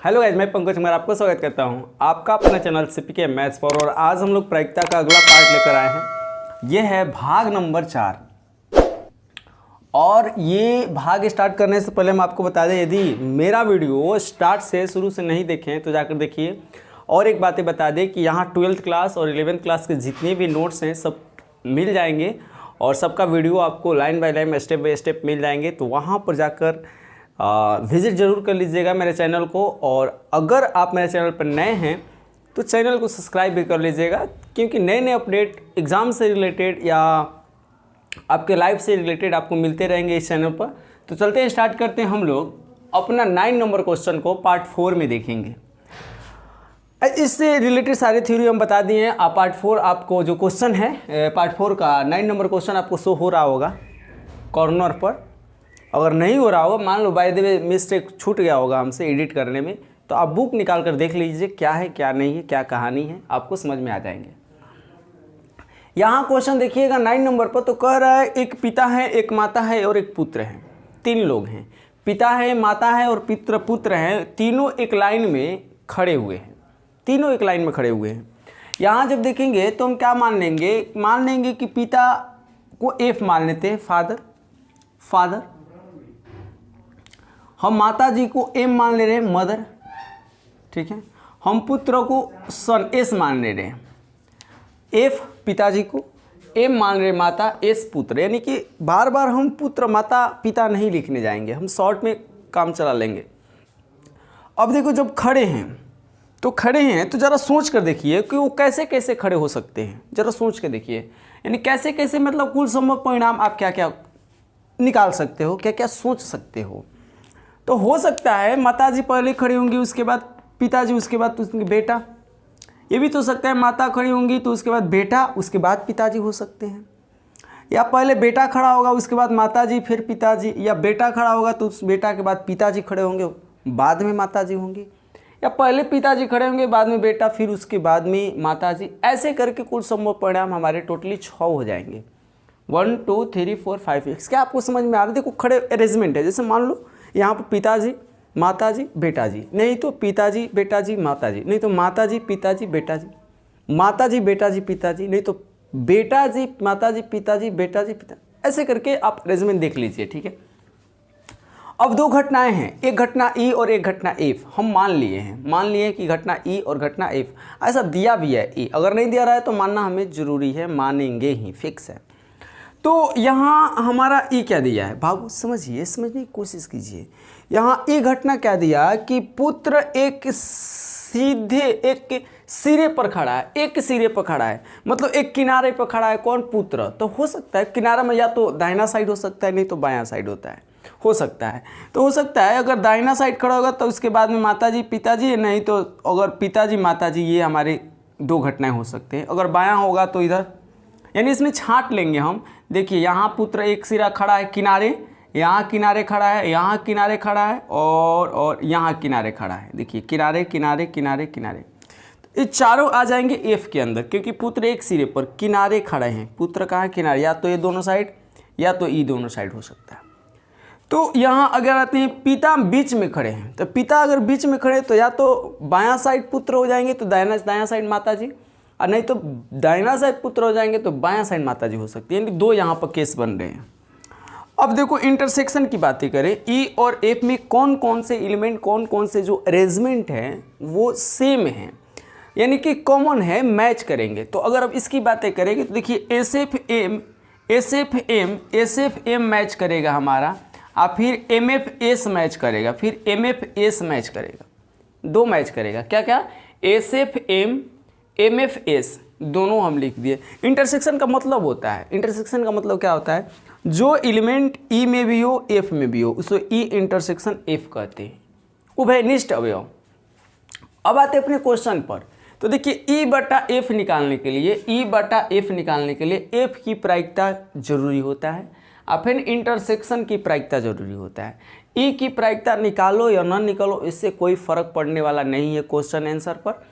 Hello guys, मैं पंकज कुमार आपको स्वागत करता हूं आपका अपना चैनल सीपीके मैथ्स पर। और आज हम लोग प्रायिकता का अगला पार्ट लेकर आए हैं। ये है भाग नंबर 4। और ये भाग स्टार्ट करने से पहले हम आपको बता दें, यदि मेरा वीडियो स्टार्ट से शुरू से नहीं देखें तो जाकर देखिए। और एक बातें बता दें कि यहाँ 12th क्लास और 11th क्लास के जितने भी नोट्स हैं सब मिल जाएंगे और सबका वीडियो आपको line by line step by step मिल जाएंगे। तो वहाँ पर जाकर विज़िट ज़रूर कर लीजिएगा मेरे चैनल को। और अगर आप मेरे चैनल पर नए हैं तो चैनल को सब्सक्राइब भी कर लीजिएगा, क्योंकि नए नए अपडेट एग्ज़ाम से रिलेटेड या आपके लाइफ से रिलेटेड आपको मिलते रहेंगे इस चैनल पर। तो चलते हैं, स्टार्ट करते हैं। हम लोग अपना 9 नंबर क्वेश्चन को पार्ट 4 में देखेंगे। इससे रिलेटेड सारे थ्योरी हम बता दिए हैं। आप पार्ट 4 आपको जो क्वेश्चन है पार्ट 4 का 9 नंबर क्वेश्चन आपको शो हो रहा होगा कॉर्नर पर। अगर नहीं हो रहा होगा, मान लो बाय द वे मिस्टेक छूट गया होगा हमसे एडिट करने में, तो आप बुक निकाल कर देख लीजिए क्या है क्या नहीं है, क्या कहानी है, आपको समझ में आ जाएंगे। यहाँ क्वेश्चन देखिएगा 9 नंबर पर। तो कह रहा है एक पिता है, एक माता है और एक पुत्र है। 3 लोग हैं, पिता है, माता है और पुत्र हैं। तीनों एक लाइन में खड़े हुए हैं। तीनों एक लाइन में खड़े हुए हैं। यहाँ जब देखेंगे तो हम क्या मान लेंगे कि पिता को एफ मान लेते हैं, फादर। हम माता जी को एम मान ले रहे हैं, मदर। ठीक है। हम पुत्र को सन, एस मान ले रहे हैं। एफ पिताजी को, एम मान रहे माता, एस पुत्र। यानी कि बार बार हम पुत्र माता पिता नहीं लिखने जाएंगे, हम शॉर्ट में काम चला लेंगे। अब देखो, जब खड़े हैं तो ज़रा सोच कर देखिए कि वो कैसे कैसे खड़े हो सकते हैं। ज़रा सोच कर देखिए, यानी कैसे कैसे, मतलब कुल संभव परिणाम आप क्या क्या निकाल सकते हो, क्या क्या सोच सकते हो। तो हो सकता है माताजी पहले खड़ी होंगी, उसके बाद पिताजी, उसके बाद उसके बेटा। ये भी तो हो सकता है माता खड़ी होंगी तो उसके बाद बेटा, उसके बाद पिताजी हो सकते हैं। या पहले बेटा खड़ा होगा उसके बाद माताजी फिर पिताजी, या बेटा खड़ा होगा तो उस बेटा के बाद पिताजी खड़े होंगे बाद में माताजी होंगी, या पहले पिताजी खड़े होंगे बाद में बेटा फिर उसके बाद में माताजी। ऐसे करके कुल संभव परिणाम हमारे टोटली 6 हो जाएंगे। 1 2 3 4 5 6। क्या आपको समझ में आ रहा है? देखो खड़े अरेंजमेंट है। जैसे मान लो यहाँ पर पिताजी, माताजी, बेटाजी, नहीं तो पिताजी, बेटाजी, माताजी, नहीं तो माताजी, पिताजी, बेटाजी, माताजी, बेटाजी, पिताजी, नहीं तो बेटाजी, माताजी, पिताजी, बेटाजी, पिता। ऐसे करके आप अरेंजमेंट देख लीजिए। ठीक है। अब 2 घटनाएं हैं, एक घटना ई और एक घटना एफ। हम मान लिए कि घटना ई और घटना एफ। ऐसा दिया भी है ई, अगर नहीं दिया रहा है तो मानना हमें जरूरी है, मानेंगे ही, फिक्स है। तो यहाँ हमारा ई क्या दिया है बाबू, समझिए, समझने की कोशिश कीजिए। यहाँ ई घटना क्या दिया कि पुत्र एक सिरे पर खड़ा है, एक सिरे पर खड़ा है, मतलब एक किनारे पर खड़ा है। कौन? पुत्र। तो हो सकता है किनारा में या तो दाहिना साइड हो सकता है, नहीं तो बायां साइड होता है, हो सकता है। तो हो सकता है अगर दाहिना साइड खड़ा होगा तो उसके बाद में माताजी, पिताजी, नहीं तो अगर पिताजी, माताजी, ये हमारे 2 घटनाएं हो सकते हैं। अगर बायां होगा तो इधर, यानी इसमें छांट लेंगे हम। देखिए यहाँ पुत्र एक सिरा खड़ा है किनारे, यहाँ किनारे खड़ा है, यहाँ किनारे खड़ा है और यहाँ किनारे खड़ा है। देखिए किनारे किनारे किनारे किनारे, तो ये चारों आ जाएंगे एफ के अंदर, क्योंकि पुत्र एक सिरे पर किनारे खड़े हैं। पुत्र कहाँ है? किनारे। या तो ये दोनों साइड या तो ई दोनों साइड हो सकता है। तो यहाँ अगर आते हैं पिता बीच में खड़े हैं, तो पिता अगर बीच में खड़े तो या तो बायां साइड पुत्र हो जाएंगे तो दायां साइड माताजी, और नहीं तो दाहिना साइड पुत्र हो जाएंगे तो बायां साइड माताजी हो सकती है। यानी 2 यहाँ पर केस बन रहे हैं। अब देखो इंटरसेक्शन की बातें करें, ई और एफ में कौन कौन से एलिमेंट, कौन कौन से जो अरेंजमेंट हैं वो सेम हैं, यानी कि कॉमन है, मैच करेंगे। तो अगर अब इसकी बातें करेंगे तो देखिए एस एफ एम मैच करेगा हमारा, और फिर एम एफ एस मैच करेगा, फिर एम एफ एस मैच करेगा। 2 मैच करेगा। क्या क्या? S F M, M F S, दोनों हम लिख दिए। इंटरसेक्शन का मतलब होता है, इंटरसेक्शन का मतलब क्या होता है? जो एलिमेंट ई में भी हो एफ में भी हो उसको ई इंटरसेक्शन एफ कहते हैं, उभयनिष्ठ अवयव। अब आते हैं अपने क्वेश्चन पर। तो देखिए ई बटा एफ निकालने के लिए एफ की प्रायिकता जरूरी होता है, और फिर इंटरसेक्शन की प्रायिकता जरूरी होता है। ई की प्रायिकता निकालो या ना निकालो, इससे कोई फर्क पड़ने वाला नहीं है क्वेश्चन आंसर पर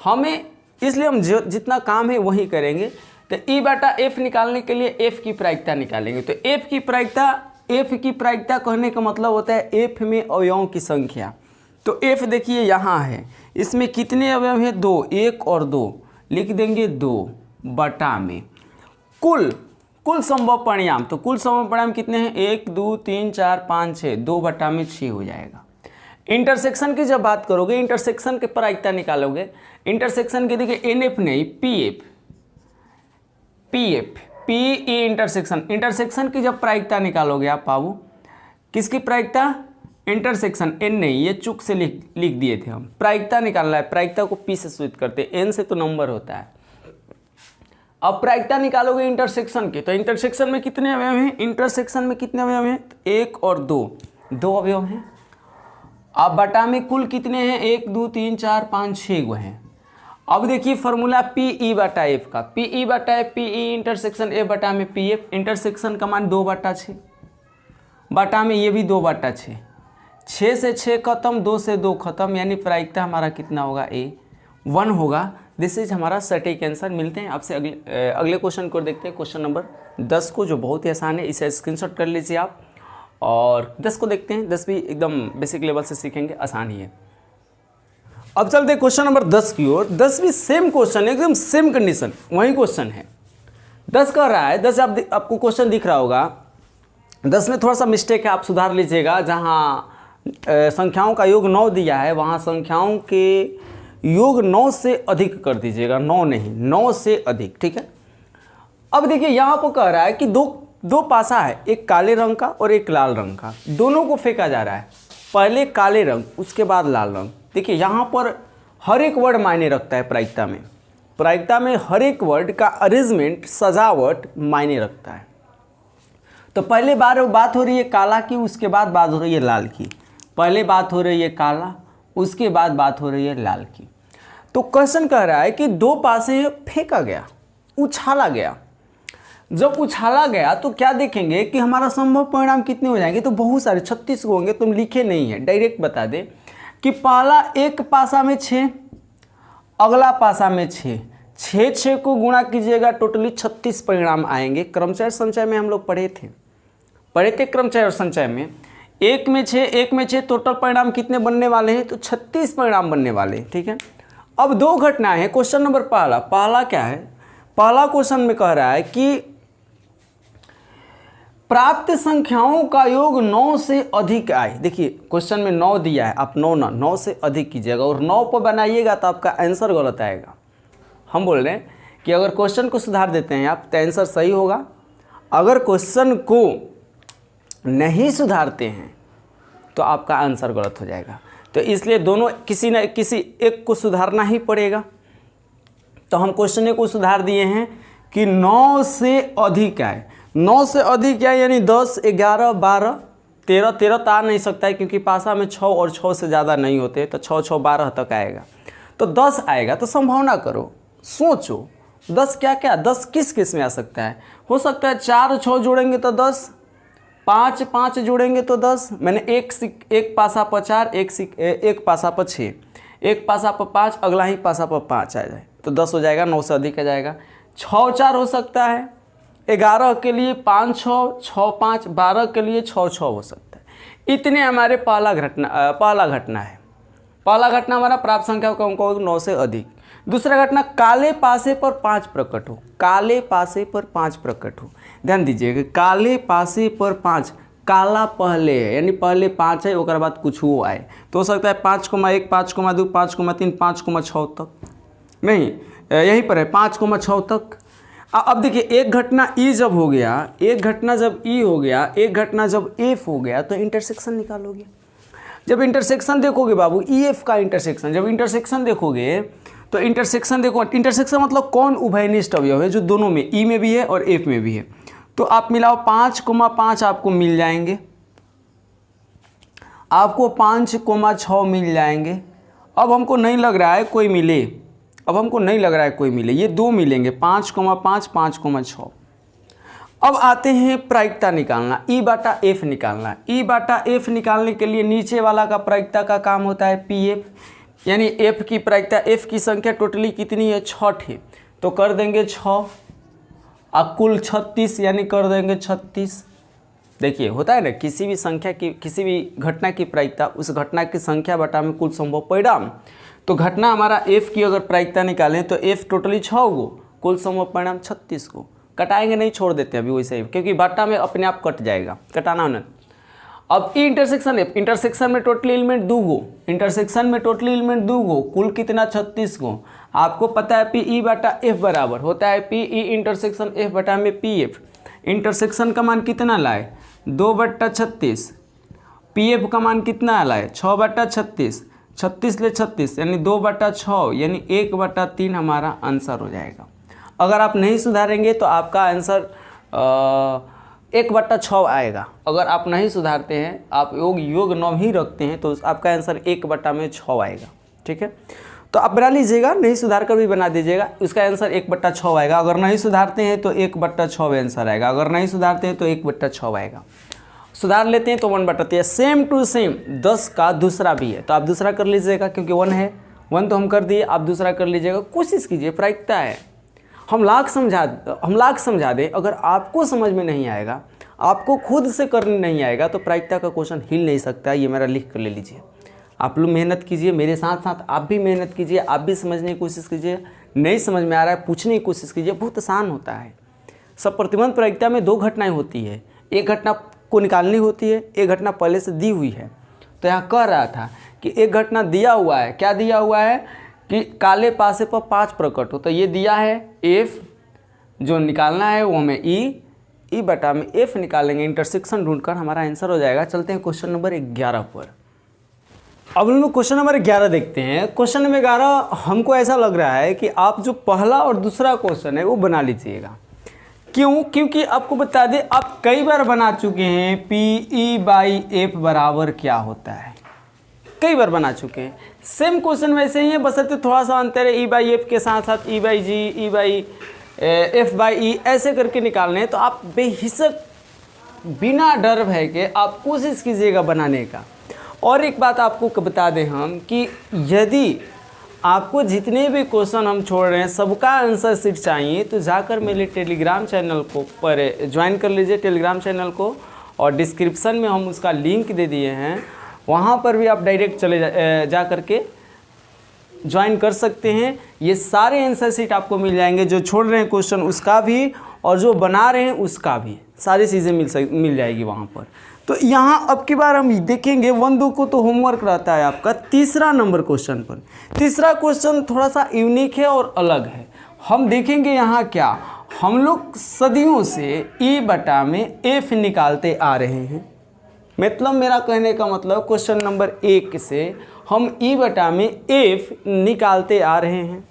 हमें, इसलिए हम जितना काम है वही करेंगे। तो ई बटा एफ निकालने के लिए एफ की प्रायिकता निकालेंगे। तो एफ की प्रायिकता कहने का मतलब होता है एफ में अवयवों की संख्या। तो एफ देखिए यहाँ है, इसमें कितने अवयव हैं? 2, 1 और 2, लिख देंगे 2 बटा में कुल संभव परिणाम। तो कुल संभव परिणाम कितने हैं? 1 2 3 4 5 6, 2 बटा में 6 हो जाएगा। इंटरसेक्शन की जब बात करोगे, इंटरसेक्शन के प्रायिकता निकालोगे, इंटरसेक्शन के देखिए एन एफ नहीं पी एफ इंटरसेक्शन की जब प्रायिकता निकालोगे आप बाबू, किसकी प्रायिकता? इंटरसेक्शन, एन नहीं, ये चूक से लिख दिए थे हम। प्रायिकता निकालना है, प्रायिकता को पी से सूचित करते हैं, एन से तो नंबर होता है। अब प्रायिकता निकालोगे इंटरसेक्शन की, तो इंटरसेक्शन में कितने अवयव हैं? इंटरसेक्शन में कितने अवयव हैं? 1 और 2 अवयव हैं। अब बटा में कुल कितने हैं? 1 2 3 4 5 6 गो हैं। अब देखिए फॉर्मूला पी ई बटा एफ का, पी ई बटा F, P E intersection F बटा में पी एफ, इंटरसेक्शन का मान 2 बटा 6, बटा में ये भी 2 बटा 6, 6 से 6 खत्म, 2 से 2 खत्म, यानी प्रायिकता हमारा कितना होगा? 1 होगा। दिस इज हमारा सटीक आंसर। मिलते हैं आपसे अगले क्वेश्चन को देखते हैं, क्वेश्चन नंबर 10 को, जो बहुत ही आसान है। इसे स्क्रीनशॉट कर लीजिए आप, और 10 को देखते हैं। 10 भी एकदम बेसिक लेवल से सीखेंगे, आसान ही है। अब चलते हैं क्वेश्चन नंबर 10 की ओर। 10 भी सेम क्वेश्चन है, एकदम सेम कंडीशन, वही क्वेश्चन है। 10 कह रहा है, 10 आपको क्वेश्चन दिख रहा होगा। 10 में थोड़ा सा मिस्टेक है, आप सुधार लीजिएगा। जहाँ संख्याओं का योग 9 दिया है, वहाँ संख्याओं के योग 9 से अधिक कर दीजिएगा, 9 नहीं, 9 से अधिक, ठीक है। अब देखिए यहाँ पर कह रहा है कि दो पासा है, एक काले रंग का और एक लाल रंग का, दोनों को फेंका जा रहा है। पहले काले रंग, उसके बाद लाल रंग। देखिए यहाँ पर हर एक वर्ड मायने रखता है प्रायिकता में। प्रायिकता में हर एक वर्ड का अरेंजमेंट, सजावट मायने रखता है। तो पहले बात हो रही है काला की, उसके बाद बात हो रही है लाल की। पहले बात हो रही है काला, उसके बाद बात हो रही है लाल की। तो क्वेश्चन कह रहा है कि 2 पासे फेंका गया, उछाला गया। जब उछाला गया तो क्या देखेंगे कि हमारा संभव परिणाम कितने हो जाएंगे? तो बहुत सारे, 36 को होंगे। तुम लिखे नहीं है, डायरेक्ट बता दे कि पहला एक पासा में 6, अगला पासा में 6, 6 को गुणा कीजिएगा, टोटली 36 परिणाम आएंगे। क्रमचय संचय में हम लोग पढ़े थे क्रमचय और संचय में। 1 में 6 टोटल परिणाम कितने बनने वाले हैं? तो 36 परिणाम बनने वाले हैं, ठीक है। अब 2 घटनाएं हैं। क्वेश्चन नंबर पहला क्या है? पहला क्वेश्चन में कह रहा है कि प्राप्त संख्याओं का योग 9 से अधिक आए। देखिए क्वेश्चन में 9 दिया है, आप 9 से अधिक कीजिएगा, और 9 पर बनाइएगा तो आपका आंसर गलत आएगा। हम बोल रहे हैं कि अगर क्वेश्चन को सुधार देते हैं आप तो आंसर सही होगा। अगर क्वेश्चन को नहीं सुधारते हैं तो आपका आंसर गलत हो जाएगा। तो इसलिए दोनों किसी न किसी एक को सुधारना ही पड़ेगा। तो हम क्वेश्चन को सुधार दिए हैं कि 9 से अधिक आए। 9 से अधिक आए यानी 10, 11, 12, 13 तो आ नहीं सकता है, क्योंकि पासा में 6 और 6 से ज़्यादा नहीं होते। तो 6 6 12 तक आएगा, तो 10 आएगा। तो संभावना करो, सोचो 10 क्या 10 किस किस में आ सकता है? हो सकता है 4 6 जोड़ेंगे तो 10, 5 5 जोड़ेंगे तो 10। मैंने एक पासा पर 4, एक पासा पर 6, एक पासा पर 5, अगला ही पासा पर 5 आ जाए तो 10 हो जाएगा। 9 से अधिक आ जाएगा। 6 4 हो सकता है, 11 के लिए 5 6, 6 5, 12 के लिए 6 6 हो सकता है। इतने हमारे पहला घटना है। पहला घटना हमारा प्राप्त संख्या का अंक 9 से अधिक। दूसरा घटना काले पासे पर 5 प्रकट हो। काले पासे पर 5 प्रकट हो, ध्यान दीजिएगा, काले पासे पर 5, काला पहले है यानी पहले 5 है, उसके बाद कुछ वो आए तो हो सकता है 5,1, 5,2, 5,3, 5,6 तक, नहीं यहीं पर है 5,6 तक। अब देखिए एक घटना ई जब हो गया, एक घटना जब ई हो गया, एक घटना जब एफ हो गया, तो इंटरसेक्शन निकालोगे। जब इंटरसेक्शन देखोगे बाबू, ई एफ का इंटरसेक्शन, जब इंटरसेक्शन देखोगे तो इंटरसेक्शन देखो, इंटरसेक्शन मतलब कौन उभयनिष्ठ अवयव है जो दोनों में, ई में भी है और एफ में भी है। तो आप मिलाओ 5,5 आपको मिल जाएंगे, आपको 5,6 मिल जाएंगे। अब हमको नहीं लग रहा है कोई मिले, ये 2 मिलेंगे, 5,5, 5,6। अब आते हैं प्रायिकता निकालना, ई बटा एफ निकालना। ई बटा एफ निकालने के लिए नीचे वाला का प्रायिकता का काम होता है पी एफ, यानी एफ की प्रायिकता, एफ की संख्या टोटली कितनी है? 6 थे, तो कर देंगे 6 और कुल 36 यानी कर देंगे 36। देखिए होता है ना, किसी भी संख्या की, किसी भी घटना की प्रायिकता उस घटना की संख्या बटा में कुल संभव परिणाम। तो घटना हमारा f की अगर प्रायिकता निकालें तो f टोटली 6 गो, कुल संभव परिणाम 36 को। कटाएंगे नहीं, छोड़ देते हैं अभी वैसे ही, क्योंकि बटा में अपने आप कट जाएगा, कटाना होना। अब ई इंटरसेक्शन एफ, इंटरसेक्शन में टोटल एलिमेंट 2 गो, इंटरसेक्शन में टोटल एलिमेंट 2 गो, कुल कितना 36 गो। आपको पता है पी ई बटा एफ बराबर होता है पी ई इंटरसेक्शन एफ बटा में पी एफ। इंटरसेक्शन का मान कितना लाए 2/36, पी एफ का मान कितना लाए 6/36, 36 ले 36 यानी 2/6 यानी 1/3 हमारा आंसर हो जाएगा। अगर आप नहीं सुधारेंगे तो आपका आंसर 1/6 आएगा। अगर आप नहीं सुधारते हैं, आप योग 9 ही रखते हैं, तो आपका आंसर 1/6 आएगा। ठीक है, तो आप बना लीजिएगा, नहीं सुधार कर भी बना दीजिएगा, उसका आंसर 1/6 आएगा। अगर नहीं सुधारते हैं तो 1/6 आंसर आएगा, अगर नहीं सुधारते हैं तो 1/6 आएगा। सुधार लेते हैं तो 1/3। सेम टू सेम 10 का दूसरा भी है, तो आप दूसरा कर लीजिएगा, क्योंकि 1 है, 1 तो हम कर दिए, आप दूसरा कर लीजिएगा। कोशिश कीजिए, प्रायिकता है, हम लाख समझा दें, अगर आपको समझ में नहीं आएगा, आपको खुद से करने नहीं आएगा, तो प्रायिकता का क्वेश्चन हिल नहीं सकता। ये मेरा लिख कर ले लीजिए। आप लोग मेहनत कीजिए, मेरे साथ साथ आप भी मेहनत कीजिए, आप भी समझने की कोशिश कीजिए। नहीं समझ में आ रहा है पूछने की कोशिश कीजिए, बहुत आसान होता है। सब प्रतिबंध प्रायिकता में 2 घटनाएं होती है, एक घटना को निकालनी होती है, एक घटना पहले से दी हुई है। तो यहाँ कह रहा था कि एक घटना दिया हुआ है, क्या दिया हुआ है कि काले पासे पर 5 प्रकट हो, तो ये दिया है एफ, जो निकालना है वो हमें ई बटा में एफ निकालेंगे, इंटरसेक्शन ढूंढकर हमारा आंसर हो जाएगा। चलते हैं क्वेश्चन नंबर 11 पर। अब हम लोग क्वेश्चन नंबर 11 देखते हैं। क्वेश्चन नंबर 11 हमको ऐसा लग रहा है कि आप जो पहला और दूसरा क्वेश्चन है वो बना लीजिएगा। क्यों? क्योंकि आपको बता दें, आप कई बार बना चुके हैं पी ई बाई एफ बराबर क्या होता है, कई बार बना चुके हैं। सेम क्वेश्चन वैसे ही है, बशर्ते थोड़ा सा अंतर है, ई बाई एफ के साथ साथ E by G, E by F by E ऐसे करके निकालने हैं। तो आप बेहिचक बिना डर भय के आप कोशिश कीजिएगा बनाने का। और एक बात आपको बता दें हम कि यदि आपको जितने भी क्वेश्चन हम छोड़ रहे हैं सबका आंसर शीट चाहिए, तो जाकर मेरे टेलीग्राम चैनल को पर ज्वाइन कर लीजिए, टेलीग्राम चैनल को, और डिस्क्रिप्शन में हम उसका लिंक दे दिए हैं, वहाँ पर भी आप डायरेक्ट चले जा करके ज्वाइन कर सकते हैं। ये सारे आंसर शीट आपको मिल जाएंगे, जो छोड़ रहे हैं क्वेश्चन उसका भी और जो बना रहे हैं उसका भी, सारी चीज़ें मिल जाएगी वहाँ पर। तो यहाँ अब की बार हम देखेंगे 1-2 को तो होमवर्क रहता है आपका। तीसरा नंबर क्वेश्चन पर, तीसरा क्वेश्चन थोड़ा सा यूनिक है और अलग है। हम देखेंगे यहाँ क्या, हम लोग सदियों से ई बटा में एफ निकालते आ रहे हैं। मतलब मेरा कहने का मतलब क्वेश्चन नंबर 1 से हम ई बटा में एफ निकालते आ रहे हैं।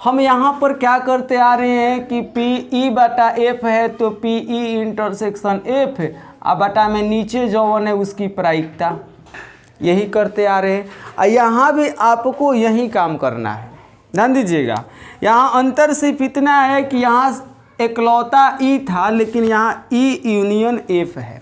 हम यहाँ पर क्या करते आ रहे हैं कि पी ई बटा एफ है तो पी ई इंटरसेक्शन एफ, अब बटा में नीचे जो वन है उसकी प्रायिकता, यही करते आ रहे हैं। और यहाँ भी आपको यही काम करना है, ध्यान दीजिएगा। यहाँ अंतर सिर्फ इतना है कि यहाँ इकलौता ई था, लेकिन यहाँ ई यूनियन एफ है।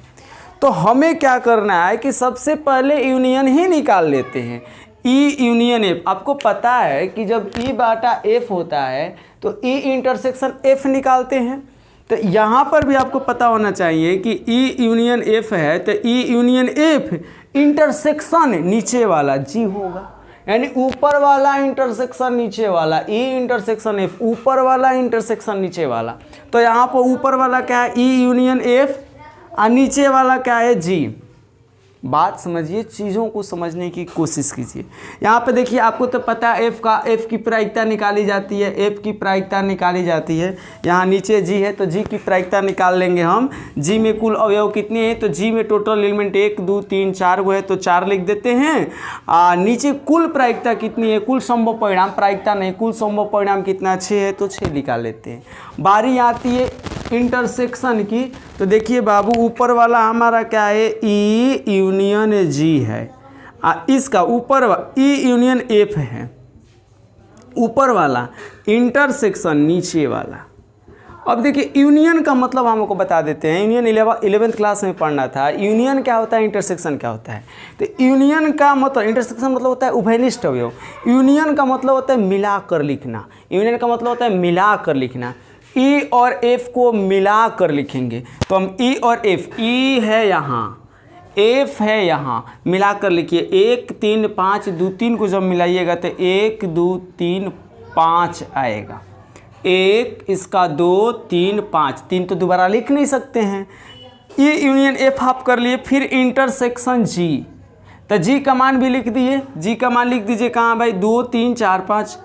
तो हमें क्या करना है कि सबसे पहले यूनियन ही निकाल लेते हैं, ई यूनियन एफ। आपको पता है कि जब ई बाटा एफ होता है तो ई इंटरसेक्शन एफ निकालते हैं। तो यहाँ पर भी आपको पता होना चाहिए कि ई यूनियन एफ है तो ई यूनियन एफ इंटरसेक्शन नीचे वाला जी होगा, यानी ऊपर वाला इंटरसेक्शन नीचे वाला, ई इंटरसेक्शन एफ ऊपर वाला इंटरसेक्शन नीचे वाला। तो यहाँ पर ऊपर वाला क्या है ई यूनियन एफ और नीचे वाला क्या है जी। बात समझिए, चीज़ों को समझने की कोशिश कीजिए। यहाँ पे देखिए, आपको तो पता है एफ की प्रायिकता निकाली जाती है, एफ की प्रायिकता निकाली जाती है। यहाँ नीचे जी है तो जी की प्रायिकता निकाल लेंगे हम। जी में कुल अवयव कितने हैं, तो जी में टोटल एलिमेंट 1 2 3 4 वो है तो 4 लिख देते हैं। नीचे कुल प्रायिकता कितनी है, कुल संभव परिणाम, प्रायिकता नहीं, कुल संभव परिणाम कितना 6 है तो 6 निकाल लेते हैं। बारी आती है इंटरसेक्शन की, तो देखिए बाबू ऊपर वाला हमारा क्या है ई यूनियन जी है, इसका ऊपर ई यूनियन एफ है, ऊपर वाला इंटरसेक्शन नीचे वाला। अब देखिए यूनियन का मतलब हम आपको बता देते हैं, यूनियन 11th क्लास में पढ़ना था। यूनियन क्या होता है, इंटरसेक्शन क्या होता है। तो यूनियन का मतलब, इंटरसेक्शन मतलब होता है उभयनिष्ठ अवयव, यूनियन का मतलब होता है मिला कर लिखना, यूनियन का मतलब होता है मिला कर लिखना। ई और एफ को मिला कर लिखेंगे। तो हम ई और एफ, ई है यहाँ, एफ है यहाँ, मिला कर लिखिए 1 3 5, 2 3 को जब मिलाइएगा तो 1 2 3 5 आएगा। 1 इसका 2 3 5, 3 तो दोबारा लिख नहीं सकते हैं। ई यूनियन एफ आप कर लिए, फिर इंटरसेक्शन जी, तो जी का मान भी लिख दिए, जी का मान लिख दीजिए कहाँ भाई, 2 3 4 5,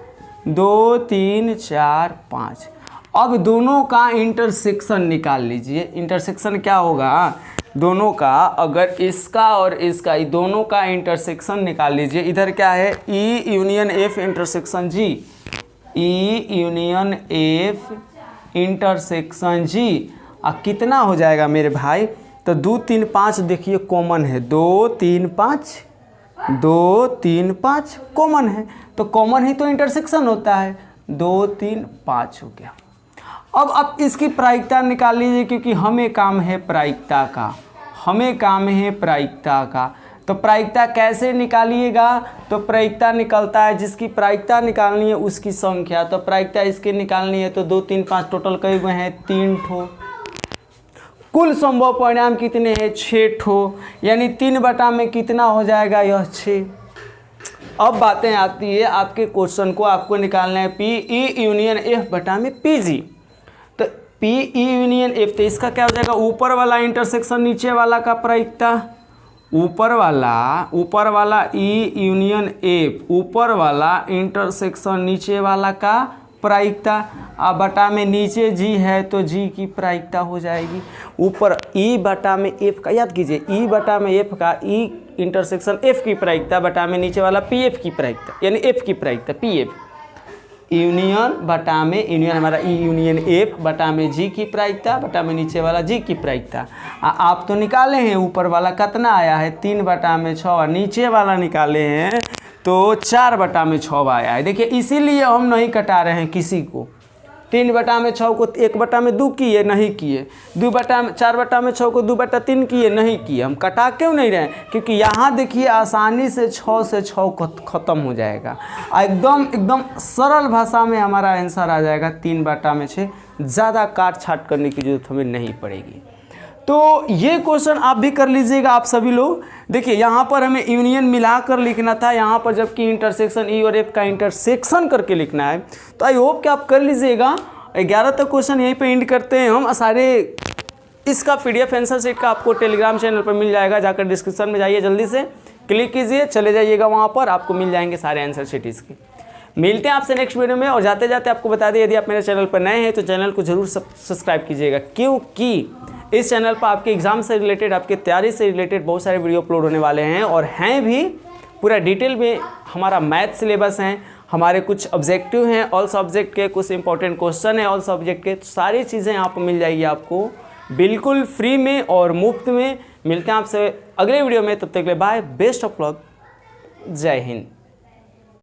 2 3 4 5। अब दोनों का इंटरसेक्शन निकाल लीजिए। इंटरसेक्शन क्या होगा, दोनों का, अगर इसका और इसका, दोनों का इंटरसेक्शन निकाल लीजिए। इधर क्या है, ई यूनियन एफ इंटरसेक्शन जी, ई यूनियन एफ इंटरसेक्शन जी। कितना हो जाएगा मेरे भाई, तो 2 3 5 देखिए कॉमन है, 2 3 5, 2 3 5 कॉमन है, तो कॉमन ही तो इंटरसेक्शन होता है, 2 3 5 हो गया। अब आप इसकी प्रायिकता निकाल लीजिए, क्योंकि हमें काम है प्रायिकता का, हमें काम है प्रायिकता का। तो प्रायिकता कैसे निकालिएगा, तो प्रायिकता निकलता है, जिसकी प्रायिकता निकालनी है उसकी संख्या। तो प्रायिकता इसके निकालनी है, तो 2 3 5 टोटल कई हुए हैं, 3 ठो। कुल संभव परिणाम कितने हैं, 6 ठो, यानी 3 बटा में कितना हो जाएगा, यह 6। अब बातें आती है आपके क्वेश्चन को, आपको निकालना है पी ई यूनियन एफ बटा में पी जी। तो पी ई यूनियन एफ, तो इसका क्या हो जाएगा, ऊपर वाला इंटरसेक्शन नीचे वाला का प्रायिकता, ऊपर वाला ई यूनियन एफ, ऊपर वाला इंटरसेक्शन नीचे वाला का प्रायिकता। अब बटा में नीचे जी है तो जी की प्रायिकता हो जाएगी। ऊपर ई बटा में एफ का, याद कीजिए, ई बटा में एफ का, ई इंटरसेक्शन एफ की प्रायिकता बटा में नीचे वाला पी एफ की प्रायिकता, यानी एफ की प्रायिकता पी एफ, यूनियन बटा में, यूनियन हमारा ई यूनियन एफ बटा में जी की प्रायिकता बटा में नीचे वाला जी की प्रायिकता। आप तो निकाले हैं, ऊपर वाला कितना आया है, 3 बटा में 6, नीचे वाला निकाले हैं तो 4 बटा में 6 आया है। देखिए इसीलिए हम नहीं कटा रहे हैं किसी को, 3 बटा में 6 को 1 बटा में 2 किए, नहीं किए, 4 बटा में 6 को 2 बटा 3 किए, नहीं किए। हम कटा क्यों नहीं रहे, क्योंकि यहाँ देखिए आसानी से 6 से 6 खत्म हो जाएगा, एकदम सरल भाषा में हमारा आंसर आ जाएगा 3 बटा में 6। ज़्यादा काट छाट करने की जरूरत हमें नहीं पड़ेगी। तो ये क्वेश्चन आप भी कर लीजिएगा आप सभी लोग। देखिए यहाँ पर हमें यूनियन मिलाकर लिखना था, यहाँ पर जबकि इंटरसेक्शन ई और एफ का इंटरसेक्शन करके लिखना है। तो आई होप कि आप कर लीजिएगा। 11 तक क्वेश्चन यहीं पे एंड करते हैं हम। सारे इसका PDF आंसर शीट का आपको टेलीग्राम चैनल पर मिल जाएगा, जाकर डिस्क्रिप्शन में जाइए, जल्दी से क्लिक कीजिए, चले जाइएगा वहाँ पर, आपको मिल जाएंगे सारे आंसर शीट इसके। मिलते हैं आपसे नेक्स्ट वीडियो में। और जाते जाते आपको बता दें, यदि आप मेरे चैनल पर नए हैं तो चैनल को जरूर सब्सक्राइब कीजिएगा, क्योंकि इस चैनल पर आपके एग्जाम से रिलेटेड, आपके तैयारी से रिलेटेड बहुत सारे वीडियो अपलोड होने वाले हैं, और हैं भी पूरा डिटेल में। हमारा मैथ सिलेबस है, हमारे कुछ ऑब्जेक्टिव हैं ऑल सब्जेक्ट के, कुछ इंपॉर्टेंट क्वेश्चन है ऑल सब्जेक्ट के, सारी चीज़ें यहाँ पर मिल जाएगी आपको बिल्कुल फ्री में और मुफ्त में। मिलते हैं आपसे अगले वीडियो में, तब तक के लिए बाय, बेस्ट ऑफ लक, जय हिंद।